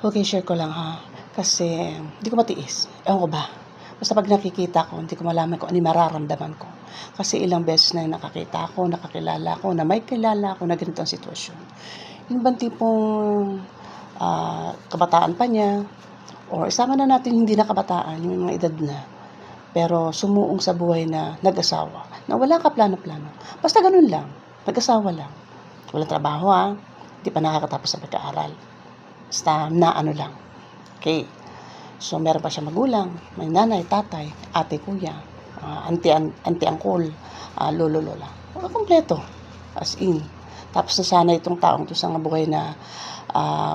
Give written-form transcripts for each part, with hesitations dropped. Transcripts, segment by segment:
Okay, share ko lang ha. Kasi hindi ko matiis. Ewan ko ba. Basta pag nakikita ko, hindi ko malaman kung ano yung mararamdaman ko. Kasi ilang beses na yung nakakita ko, nakakilala ko, na may kilala ko na ganito ang sitwasyon. Yung bang tipong kabataan pa niya, or isama na natin hindi na kabataan, yung mga edad na, pero sumuong sa buhay na nag-asawa, na wala ka plano-plano. Basta ganun lang, nag-asawa lang. Walang trabaho hindi pa nakakatapos sa pag-aaral. Basta na ano lang. Okay. So, meron pa siya magulang, may nanay, tatay, ate, kuya, auntie, uncle, lolo, lola. Kompleto. As in. Tapos na sana itong taong to sa buhay na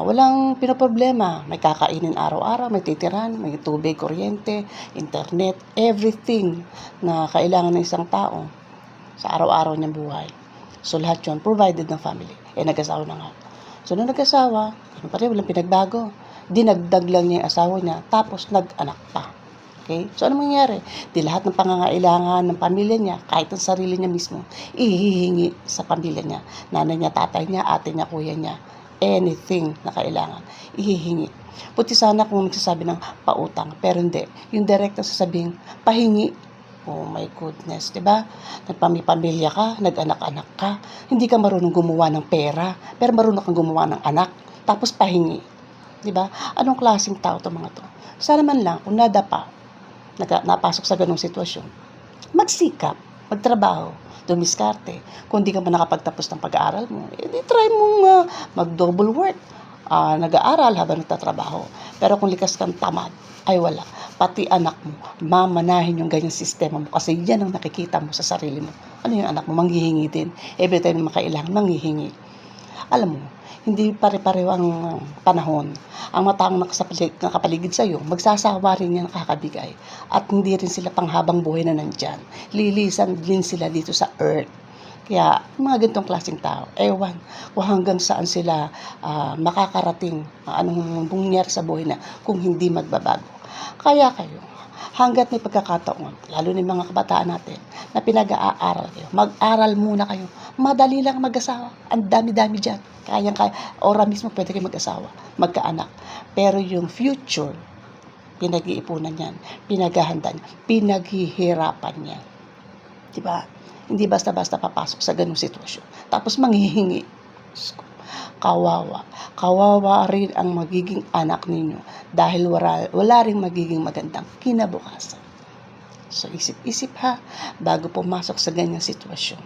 walang pinoproblema. May kakainin araw-araw, may titiran, may tubig, kuryente, internet, everything na kailangan ng isang tao sa araw-araw niyang buhay. So, lahat yun provided ng family. Nag-asawa na nga. So, nung nag-asawa, walang pinagbago. Dinagdag lang niya yung asawa niya, tapos nag-anak pa. Okay? So, ano mangyayari? Di lahat ng pangangailangan ng pamilya niya, kahit ang sarili niya mismo, ihihingi sa pamilya niya. Nanay niya, tatay niya, ate niya, kuya niya. Anything na kailangan, ihihingi. Puti sana kung nagsasabi ng pautang, pero hindi. Yung direct na sasabing, pahingi. Oh my goodness, di ba? Nagpamilya ka, nag-anak-anak ka, hindi ka marunong gumawa ng pera, pero marunong kang gumawa ng anak, tapos pahingi. Di ba? Anong klaseng tao to mga to? Sana man lang, kung nadapa, napasok sa ganung sitwasyon, magsikap, magtrabaho, dumiskarte. Kung di ka pa nakapagtapos ng pag-aaral mo, try mong mag-double work. Nag-aaral habang nagtatrabaho. Pero kung likas kang tamad, ay wala. Pati anak mo, mamanahin yung ganyang sistema mo kasi yan ang nakikita mo sa sarili mo. Ano yung anak mo? Manghihingi din. Every time na makailangan, manghihingi. Alam mo, hindi pare-pareho ang panahon. Ang mataong nakapaligid sa iyo, magsasawa rin yan nakakabigay. At hindi rin sila panghabang buhay na nandyan. Lilisan din sila dito sa earth. Kaya, mga ganitong klaseng tao, ewan kung hanggang saan sila makakarating, anong nangyari sa buhay na kung hindi magbabago. Kaya kayo, hanggat may pagkakataon, lalo na yung mga kabataan natin, na pinag-aaral kayo, mag-aral muna kayo. Madali lang mag-asawa. Ang dami-dami dyan. Kayang-kaya. Ora mismo pwede kayo mag-asawa, magkaanak. Pero yung future, pinag-iipunan yan, pinaghahandaan, pinaghihirapan yan. Diba? Hindi basta-basta papasok sa ganung sitwasyon. Tapos manghihingi. Kawawa. Kawawa rin ang magiging anak ninyo dahil wala rin magiging magandang kinabukasan. So, isip-isip bago pumasok sa ganyang sitwasyon.